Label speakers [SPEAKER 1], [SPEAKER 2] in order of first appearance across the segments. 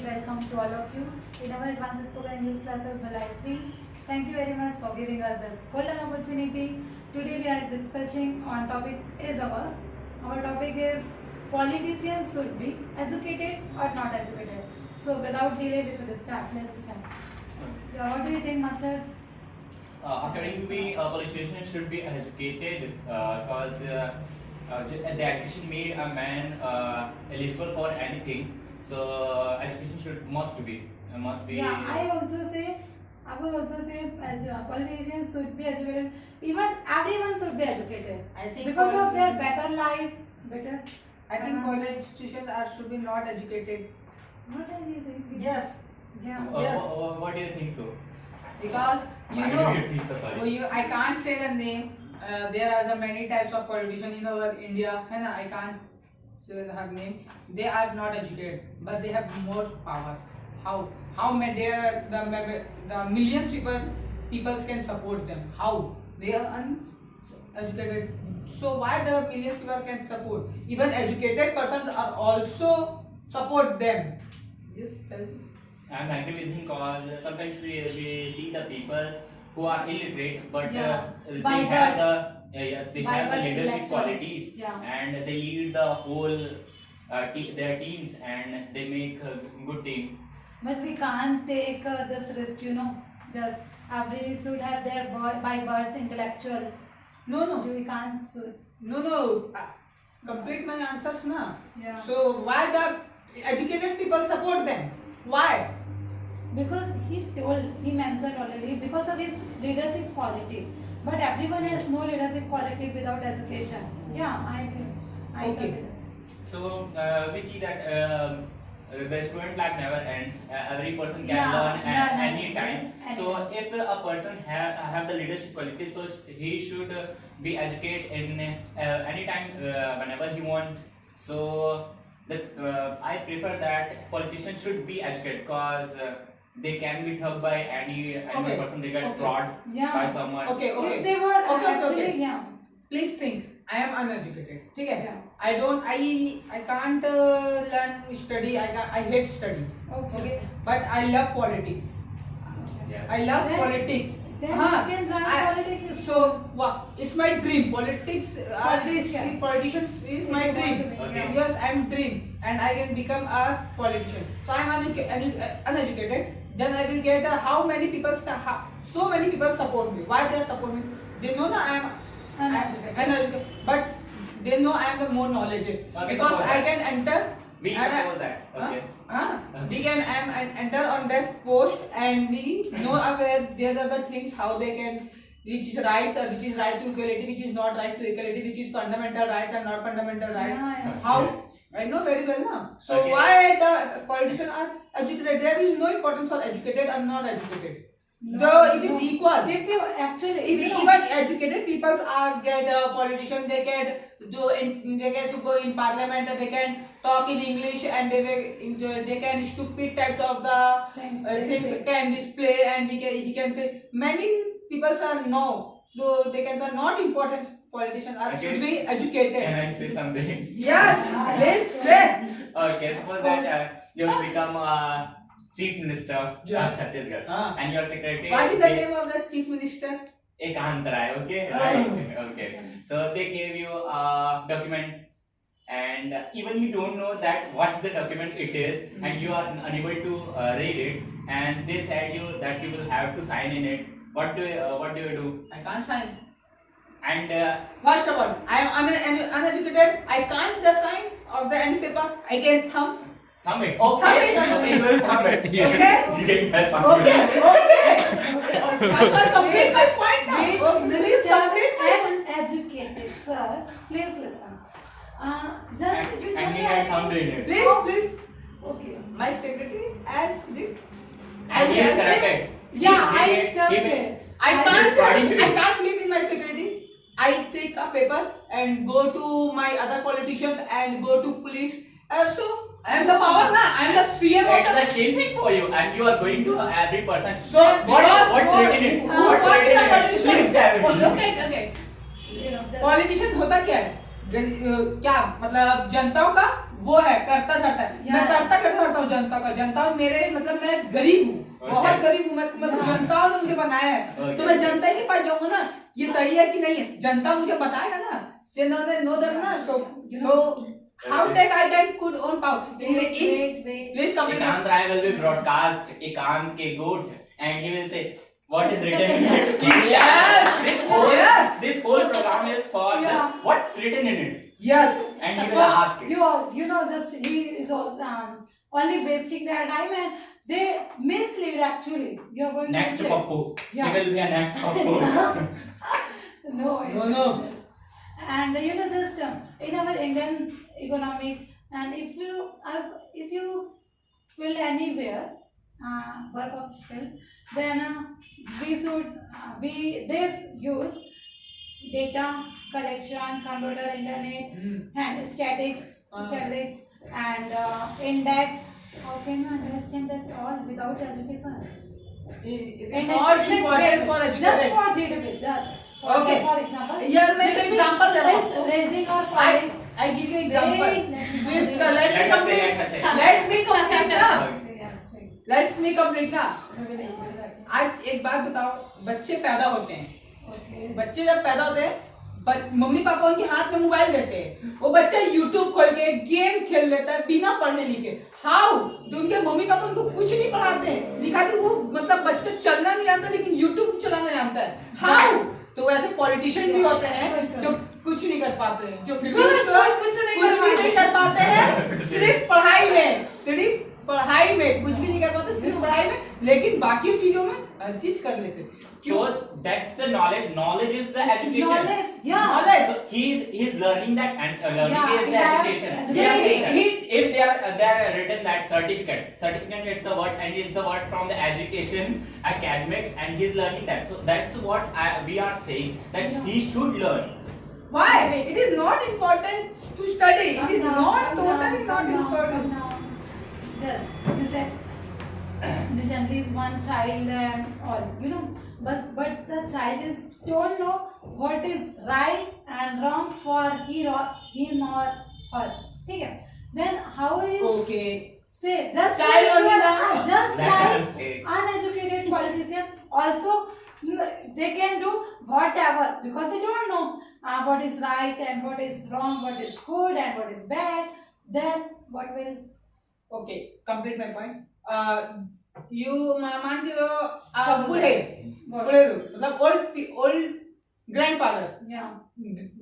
[SPEAKER 1] welcome to all of you in our advanced spoken English classes Malay 3. Thank you very much for giving us this golden opportunity. Today we are discussing on topic is our topic is politicians should be educated or not educated. So without delay we should start. Let's start. Yeah, what do you think, Master?
[SPEAKER 2] According to me, politicians should be educated because the education made a man eligible for anything. So education must be.
[SPEAKER 1] Yeah, I would also say politicians should be educated. Even everyone should be educated.
[SPEAKER 3] I think
[SPEAKER 1] Because of their better life, better.
[SPEAKER 3] I think politicians should be not educated.
[SPEAKER 1] What are you thinking?
[SPEAKER 3] Yes,
[SPEAKER 1] Yeah.
[SPEAKER 3] Yes.
[SPEAKER 2] What do you think so?
[SPEAKER 3] because
[SPEAKER 2] Why do you think so? Sorry.
[SPEAKER 3] I can't say the name. There are the many types of politicians in our India, and I can't say her name. They are not educated, but they have more powers. How many there are the millions people can support them? How they are uneducated? So why the millions people can support? Even educated persons are also support them. Yes, tell me.
[SPEAKER 2] I'm agree with him because sometimes we see the people who are illiterate, but
[SPEAKER 1] Yeah.
[SPEAKER 2] they
[SPEAKER 1] By
[SPEAKER 2] have
[SPEAKER 1] birth.
[SPEAKER 2] they
[SPEAKER 1] By
[SPEAKER 2] have the
[SPEAKER 1] birth
[SPEAKER 2] leadership
[SPEAKER 1] intellectual.
[SPEAKER 2] qualities,
[SPEAKER 1] Yeah.
[SPEAKER 2] and they lead the whole their teams, and they make a good team.
[SPEAKER 1] But we can't take this risk, Just every should have their by birth intellectual.
[SPEAKER 3] No.
[SPEAKER 1] We can't.
[SPEAKER 3] No. Complete my answers na.
[SPEAKER 1] Yeah.
[SPEAKER 3] So why the educated people support them? Why?
[SPEAKER 1] Because he mentioned already because of his leadership quality. But everyone has no leadership quality without education. Yeah, I agree. I
[SPEAKER 3] Okay.
[SPEAKER 1] consider.
[SPEAKER 2] So we see that the student life never ends. Every person can
[SPEAKER 1] Yeah,
[SPEAKER 2] learn
[SPEAKER 1] learn
[SPEAKER 2] any time.
[SPEAKER 1] anytime.
[SPEAKER 2] So if a person have the leadership qualities, so he should be educated in any time whenever he want. So I prefer that politicians should be educated because they can be thugged by any
[SPEAKER 3] Okay.
[SPEAKER 2] person. They get
[SPEAKER 3] Okay.
[SPEAKER 2] fraud
[SPEAKER 1] Yeah.
[SPEAKER 2] by someone.
[SPEAKER 3] Okay.
[SPEAKER 1] If they were actually,
[SPEAKER 3] Okay.
[SPEAKER 1] yeah.
[SPEAKER 3] Please think. I am uneducated. ठीक है?
[SPEAKER 1] Yeah.
[SPEAKER 3] I can't learn study. I hate study. Okay. But I love politics.
[SPEAKER 2] Yes.
[SPEAKER 3] I love
[SPEAKER 1] Then-
[SPEAKER 3] politics.
[SPEAKER 1] Then
[SPEAKER 3] हाँ,
[SPEAKER 1] you can join
[SPEAKER 3] I-
[SPEAKER 1] politics.
[SPEAKER 3] So it's my dream.
[SPEAKER 1] Politician.
[SPEAKER 3] Politicians is my dream.
[SPEAKER 2] Okay.
[SPEAKER 3] Yes, I'm dream, and I can become a politician. So I'm uneducated. Then I will get how many people? So many people support me. Why they support me? They know that I'm uneducated, but they know I'm the more knowledgeous
[SPEAKER 2] Okay,
[SPEAKER 3] because
[SPEAKER 2] suppose
[SPEAKER 3] I
[SPEAKER 2] that.
[SPEAKER 3] can enter.
[SPEAKER 2] We
[SPEAKER 3] and I-
[SPEAKER 2] suppose that. Okay.
[SPEAKER 3] We can enter on this post and we know where there are the things how they can which is rights or which is right to equality, which is not right to equality, which is fundamental rights and not fundamental rights.
[SPEAKER 1] Yeah.
[SPEAKER 3] How I know very well now. So
[SPEAKER 2] Okay.
[SPEAKER 3] why the politicians are educated? There is no importance for educated or not educated.
[SPEAKER 1] No,
[SPEAKER 3] Though it is
[SPEAKER 1] no.
[SPEAKER 3] equal.
[SPEAKER 1] If you actually,
[SPEAKER 3] If even educated people are get a politician, they get to go in parliament and they can talk in English and they can stupid types of the things can display and he can say many people are no, so they can say not important politicians are
[SPEAKER 2] Okay.
[SPEAKER 3] should be educated.
[SPEAKER 2] Can I say something?
[SPEAKER 3] Yes, please say.
[SPEAKER 2] Okay, suppose that you become a chief minister of
[SPEAKER 3] Yes.
[SPEAKER 2] Chhattisgarh
[SPEAKER 3] Ah.
[SPEAKER 2] and your secretary.
[SPEAKER 3] What is the name of the chief minister?
[SPEAKER 2] Ekant Rai, okay?
[SPEAKER 3] Oh.
[SPEAKER 2] Right. Okay. So they gave you a document, and even you don't know that what's the document it is, and you are unable to read it, and they said you that you will have to sign in it. What do you do?
[SPEAKER 3] I can't sign.
[SPEAKER 2] And
[SPEAKER 3] First of all, I am uneducated. I can't just sign of the any paper. I can thumb.
[SPEAKER 2] thumb it.
[SPEAKER 3] Thumb
[SPEAKER 2] Okay.
[SPEAKER 3] it.
[SPEAKER 2] Okay, you will thumb it.
[SPEAKER 3] Okay.
[SPEAKER 2] You get best
[SPEAKER 3] Okay. Shall I complete my point now?
[SPEAKER 1] Wait,
[SPEAKER 3] Oh, please complete my point.
[SPEAKER 1] uneducated, sir. Please listen. Just you
[SPEAKER 2] And
[SPEAKER 1] told
[SPEAKER 2] he
[SPEAKER 1] me
[SPEAKER 2] had thumbed
[SPEAKER 1] already.
[SPEAKER 2] in it.
[SPEAKER 3] Please.
[SPEAKER 1] Okay.
[SPEAKER 3] My secretary has did.
[SPEAKER 2] And he is corrected.
[SPEAKER 1] Yeah,
[SPEAKER 2] He
[SPEAKER 1] I
[SPEAKER 2] made-
[SPEAKER 1] just
[SPEAKER 2] he made-
[SPEAKER 1] said.
[SPEAKER 3] I
[SPEAKER 2] I
[SPEAKER 3] can't.
[SPEAKER 2] just got into
[SPEAKER 3] I
[SPEAKER 2] it.
[SPEAKER 3] can't live in my secretary. I take a paper and go to my other politicians and go to police. So I am the power na. I am the CM of
[SPEAKER 2] It's
[SPEAKER 3] the.
[SPEAKER 2] the same thing for you, and you are going to every person.
[SPEAKER 3] So
[SPEAKER 2] What's written in it?
[SPEAKER 3] What
[SPEAKER 2] What's
[SPEAKER 3] is
[SPEAKER 2] written
[SPEAKER 3] a
[SPEAKER 2] in it?
[SPEAKER 3] politician?
[SPEAKER 2] Please tell me.
[SPEAKER 3] Okay.
[SPEAKER 1] Just
[SPEAKER 3] Politician होता क्या है? क्या मतलब जनताओं का वो है, करता धरता है। मैं करता धरता हूँ जनता का। जनता मेरे मतलब मैं गरीब हूँ, बहुत गरीब हूँ मैं, मतलब जनता ने मुझे बनाया है, तो मैं जनता ही के पास जाऊंगा ना, ये सही है कि नहीं है, जनता मुझे बताएगा ना। नो देम ना, so how take I could own power?
[SPEAKER 1] Wait.
[SPEAKER 3] Please come in.
[SPEAKER 2] Ekant Rai will be broadcast Ekant ke goat, and he will say what is written in it.
[SPEAKER 3] Yes.
[SPEAKER 2] This whole program is for just what's written in it.
[SPEAKER 3] Yes.
[SPEAKER 2] And he will ask it.
[SPEAKER 1] You know this, he is also only wasting their time, and they mislead actually. You are going
[SPEAKER 2] Next
[SPEAKER 1] to mislead.
[SPEAKER 2] Pappu.
[SPEAKER 1] Yeah.
[SPEAKER 2] He will be a next Pappu.
[SPEAKER 3] No.
[SPEAKER 1] And you know, just in our Indian economic, and if you fill anywhere work of fill, then they use data collection, computer, internet, and statistics, and index. How can you understand that all without education?
[SPEAKER 3] Not important for
[SPEAKER 1] Just
[SPEAKER 3] education.
[SPEAKER 1] for GDP, just.
[SPEAKER 3] Okay.
[SPEAKER 1] For example.
[SPEAKER 3] Yeah, मैं एक example दे रहा हूँ.
[SPEAKER 1] Raising or falling.
[SPEAKER 3] I give you example.
[SPEAKER 1] Wait,
[SPEAKER 3] Please
[SPEAKER 1] let me
[SPEAKER 3] let me complete.
[SPEAKER 2] Let us say.
[SPEAKER 3] Let me complete ना.
[SPEAKER 1] Okay, yes, wait.
[SPEAKER 3] Let me complete ना.
[SPEAKER 1] Okay.
[SPEAKER 3] आज एक बात बताओ, बच्चे पैदा होते हैं,
[SPEAKER 1] Okay.
[SPEAKER 3] बच्चे जब पैदा होते हैं मम्मी पापा उनके हाथ में मोबाइल देते हैं, वो बच्चा यूट्यूब खोल के गेम खेल लेता है बिना पढ़ने लिखे। हाउ? तो उनके मम्मी पापा उनको कुछ नहीं पढ़ाते हैं, दिखाते वो मतलब बच्चा चलना नहीं आता लेकिन यूट्यूब चलाना जानता है। हाउ? तो वैसे पॉलिटिशियन भी होते हैं जो कुछ नहीं कर पाते हैं, जो फिर
[SPEAKER 1] कुछ
[SPEAKER 3] नहीं कर पाते हैं, सिर्फ पढ़ाई में कुछ भी नहीं कर पाते, सिर्फ पढ़ाई में, लेकिन बाकी चीजों में हर चीज कर लेते हैं।
[SPEAKER 2] So that's the knowledge. Knowledge is the education.
[SPEAKER 1] Knowledge, yeah.
[SPEAKER 3] Knowledge.
[SPEAKER 2] So he's learning that, and learning
[SPEAKER 1] Yeah,
[SPEAKER 2] is the
[SPEAKER 1] yeah,
[SPEAKER 2] education.
[SPEAKER 1] education.
[SPEAKER 2] They are saying that.
[SPEAKER 3] He-
[SPEAKER 2] If they are written that certificate it's a word, and it's a word from the education academics, and he's learning that. So that's what we are saying, that he should learn.
[SPEAKER 3] Why? It is not important to study. It is not totally not important.
[SPEAKER 1] Just you said recently one child and all, you know, but the child is don't know what is right and wrong for him or her. Okay? Then how is
[SPEAKER 3] Okay.
[SPEAKER 1] say just
[SPEAKER 3] Child
[SPEAKER 1] like
[SPEAKER 3] only
[SPEAKER 1] you
[SPEAKER 3] now.
[SPEAKER 1] are- just
[SPEAKER 2] Let us
[SPEAKER 1] like
[SPEAKER 2] say.
[SPEAKER 1] uneducated politician also they can do whatever because they don't know what is right and what is wrong, what is good and what is bad. Then what will
[SPEAKER 3] Okay. Complete my point. You मान के लो बूढ़े मतलब old grandfathers.
[SPEAKER 1] yeah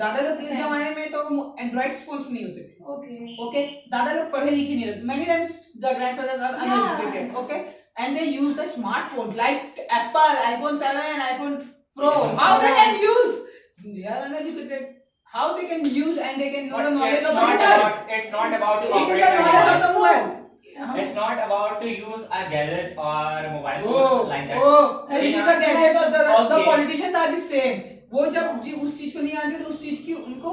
[SPEAKER 3] दादा लोग के जमाने में तो एंड्रॉइड फोन्स नहीं होते थे।
[SPEAKER 1] okay
[SPEAKER 3] ओके दादा लोग पढ़े लिखे नहीं रहते। Many times the grandfathers are uneducated. Okay, and they use the smartphone like Apple, iPhone 7, iPhone Pro. How they can use? They are uneducated. How they can use and they can know the knowledge
[SPEAKER 2] It's
[SPEAKER 3] of the
[SPEAKER 2] not
[SPEAKER 3] mobile?
[SPEAKER 2] about to
[SPEAKER 3] It is
[SPEAKER 2] operate
[SPEAKER 3] the
[SPEAKER 2] a
[SPEAKER 3] knowledge of
[SPEAKER 2] device.
[SPEAKER 3] the mobile.
[SPEAKER 2] It's not about to use a gadget or mobile phones like that.
[SPEAKER 3] It is the gadget of the
[SPEAKER 2] Okay.
[SPEAKER 3] politicians are the same. वो जब उस चीज को नहीं जानते तो उस चीज की उनको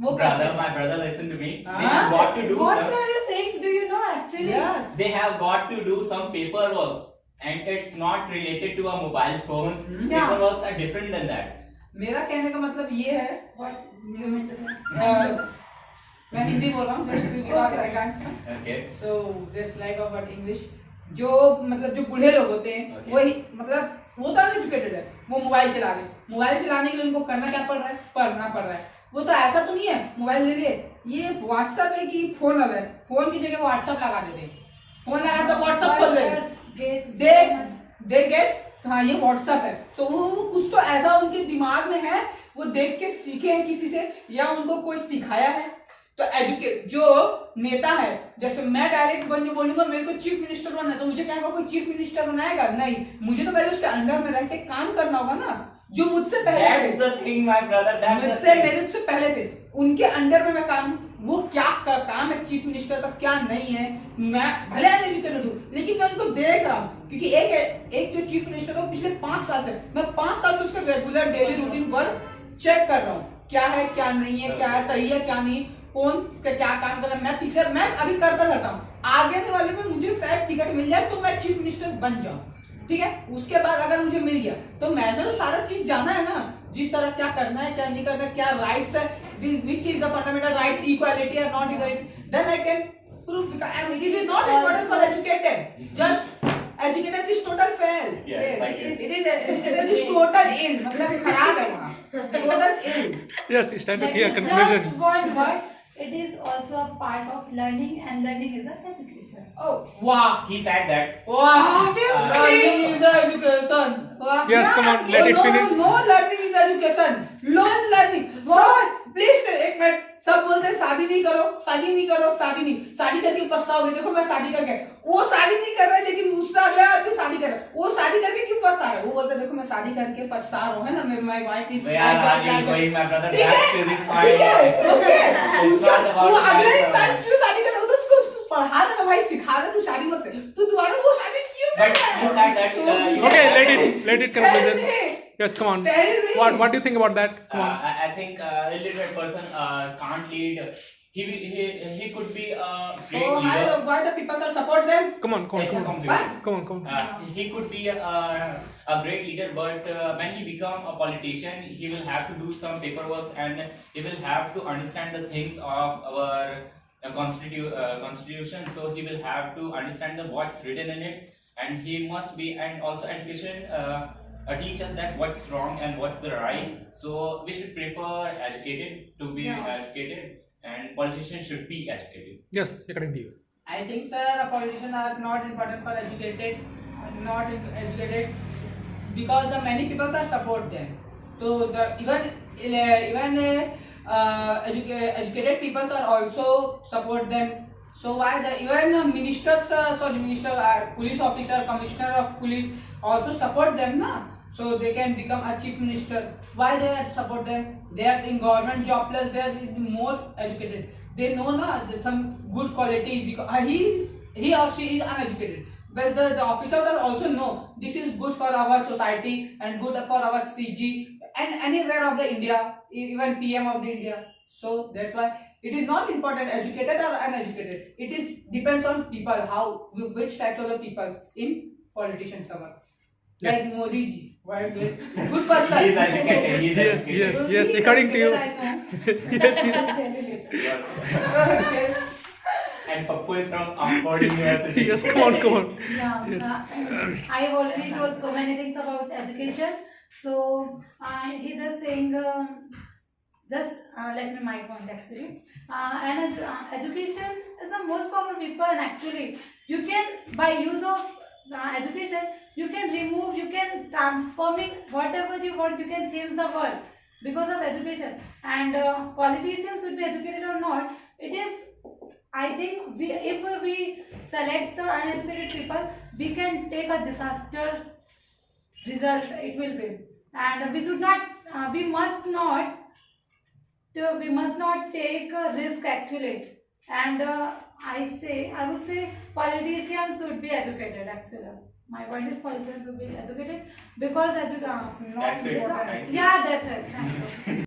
[SPEAKER 3] वो
[SPEAKER 2] My brother, listen to me. They
[SPEAKER 3] हाँ?
[SPEAKER 2] have got to do
[SPEAKER 1] what
[SPEAKER 2] some.
[SPEAKER 1] are you saying? Do you know actually?
[SPEAKER 3] Yes.
[SPEAKER 2] They have got to do some paperwork, and it's not related to a mobile phones.
[SPEAKER 1] Yeah.
[SPEAKER 2] Paperworks are different than that.
[SPEAKER 3] मेरा कहने का मतलब ये है
[SPEAKER 1] What do you mean to say?
[SPEAKER 3] मैं हिंदी बोल रहा हूँ just because I can't.
[SPEAKER 2] Okay.
[SPEAKER 3] So just like our English. जो मतलब जो बूढ़े लोग होते हैं
[SPEAKER 2] Okay.
[SPEAKER 3] वही मतलब वो तो अनएजुकेटेड है, वो मोबाइल चला रहे हैं। मोबाइल चलाने के लिए उनको करना क्या पड़ रहा है? पढ़ना पड़ रहा है। वो तो ऐसा तो नहीं है मोबाइल ले लिए ये व्हाट्सएप है कि फोन लगा है, फोन की जगह व्हाट्सएप लगा देते हैं, फोन लगा तो व्हाट्सएप खोल देते दे गेट हाँ ये व्हाट्सएप है। तो वो कुछ तो ऐसा उनके दिमाग में है, वो देख के सीखे हैं किसी से या उनको कोई सिखाया है। तो एजुकेट जो नेता है, जैसे मैं डायरेक्ट बन के बोलूंगा मेरे को चीफ मिनिस्टर बनना है तो मुझे क्या होगा, कोई चीफ मिनिस्टर बनाएगा? नहीं, मुझे तो पहले उसके अंडर में रह के काम करना होगा ना, जो मुझसे पहले
[SPEAKER 2] That's the thing, my brother. That's the
[SPEAKER 3] मुझसे
[SPEAKER 2] thing.
[SPEAKER 3] मेरे से पहले थे, उनके अंडर में मैं काम, वो क्या काम है चीफ मिनिस्टर का क्या नहीं है, मैं भले अनएजुकेटेड हूँ लेकिन मैं उनको देख रहा हूँ क्योंकि एक जो चीफ मिनिस्टर था पिछले 5 साल से, मैं 5 साल से उसका रेगुलर डेली रूटीन पर चेक कर रहा हूँ क्या है क्या नहीं है, क्या सही है क्या नहीं, कौन क्या काम कर रहा है। मैं अभी करता रहता हूँ, आगे वाले में मुझे शायद टिकट मिल जाए तो मैं चीफ मिनिस्टर बन जाऊँ, ठीक है। उसके बाद अगर मुझे मिल गया तो मैंने तो सारा चीज जाना है ना, जिस तरह क्या करना है क्या नहीं करना, क्या राइट्स है which is the fundamental rights, equality or not equality, then I can prove, because and it is not important for educated. Just educated is total fail.
[SPEAKER 2] Yes, like
[SPEAKER 3] it is educated is total ill. मतलब खराब है वहाँ. Total ill.
[SPEAKER 4] Yes, it's time to
[SPEAKER 1] Let
[SPEAKER 4] hear
[SPEAKER 1] me
[SPEAKER 4] conclusion.
[SPEAKER 1] just one word. It is also a part of learning, and learning is an education.
[SPEAKER 3] Oh wow.
[SPEAKER 2] He said that.
[SPEAKER 3] Wow.
[SPEAKER 1] Obviously.
[SPEAKER 3] Learning is the education. Wow.
[SPEAKER 4] Yes, come on, let it
[SPEAKER 3] no,
[SPEAKER 4] finish.
[SPEAKER 3] No learning is education. Learn learning. What? Please एक minute. सब बोलते हैं शादी नहीं करो, शादी नहीं करो, शादी नहीं. शादी करके पछताओगे. देखो मैं शादी करके. वो शादी नहीं कर रहा है लेकिन दूसरा अगला आदमी शादी कर रहा है. वो शादी करके क्यों पछता रहा है? वो बोलता है देखो मैं शादी करके पछता रहा हूँ, है ना? My wife is.
[SPEAKER 2] Yeah, Raji, my brother.
[SPEAKER 3] ठीक
[SPEAKER 2] Back to
[SPEAKER 3] है.
[SPEAKER 2] the
[SPEAKER 3] ठीक
[SPEAKER 2] point.
[SPEAKER 3] है. ओके.
[SPEAKER 2] It's not about
[SPEAKER 3] वो अगले
[SPEAKER 2] that,
[SPEAKER 3] इंसान क्यों शादी कर रहा है? तो उसको पढ़ा देना भाई, सिखा दे, तू शादी मत कर. तू दोबारा वो शादी क्यों कर
[SPEAKER 2] But
[SPEAKER 3] रहा है?
[SPEAKER 2] you said that.
[SPEAKER 4] Okay, let it conclusion.
[SPEAKER 3] Tell me.
[SPEAKER 4] Yes, come on.
[SPEAKER 3] Tell me.
[SPEAKER 4] What do you think about that? Come on.
[SPEAKER 2] I think illiterate person can't lead. He could be a great
[SPEAKER 3] So
[SPEAKER 2] leader.
[SPEAKER 3] why the people are support them?
[SPEAKER 4] Come on.
[SPEAKER 2] It's a compliment.
[SPEAKER 4] Come on.
[SPEAKER 2] He could be a great leader, but when he become a politician, he will have to do some paperwork and he will have to understand the things of our constitution. So he will have to understand what's written in it, and he must be, and also education teach us that what's wrong and what's the right. So we should prefer educated to be educated, and politicians should be educated.
[SPEAKER 4] Yes, according to you.
[SPEAKER 3] I think, sir, politicians are not important for educated, not educated, because the many people are support them. So the even educated people are also support them. So why the even ministers, police officer, commissioner of police also support them, na? So they can become a chief minister. Why they support them? They are in government job, plus they are more educated. They know na some good quality, because he or she is uneducated. But the officers are also know this is good for our society and good for our CG and anywhere of the India, even PM of the India. So that's why it is not important educated or uneducated. It is depends on people, how which type of the people in politicians are. Like
[SPEAKER 4] Yes.
[SPEAKER 3] Modi ji, why good person.
[SPEAKER 2] He is educated. He is
[SPEAKER 4] Yes,
[SPEAKER 2] educated.
[SPEAKER 4] yes, according to you.
[SPEAKER 1] I know.
[SPEAKER 4] Yes,
[SPEAKER 1] I'll tell you later.
[SPEAKER 2] Yes. And Pappu is from Oxford University.
[SPEAKER 4] yes, come on.
[SPEAKER 1] Yeah,
[SPEAKER 4] Yes.
[SPEAKER 1] I have already told so many things about education. So he's just saying, let me my point actually. Education is the most powerful weapon actually. You can, by use of education, you can remove, you can transforming whatever you want. You can change the world because of education. And politicians should be educated or not. It is. I think if we select the uneducated people, we can take a disaster result. It will be, and we should not. We must not take a risk actually. And I would say politicians should be educated actually. My point is politicians should be educated because
[SPEAKER 2] That's it.
[SPEAKER 1] yeah, that's it. Thank you.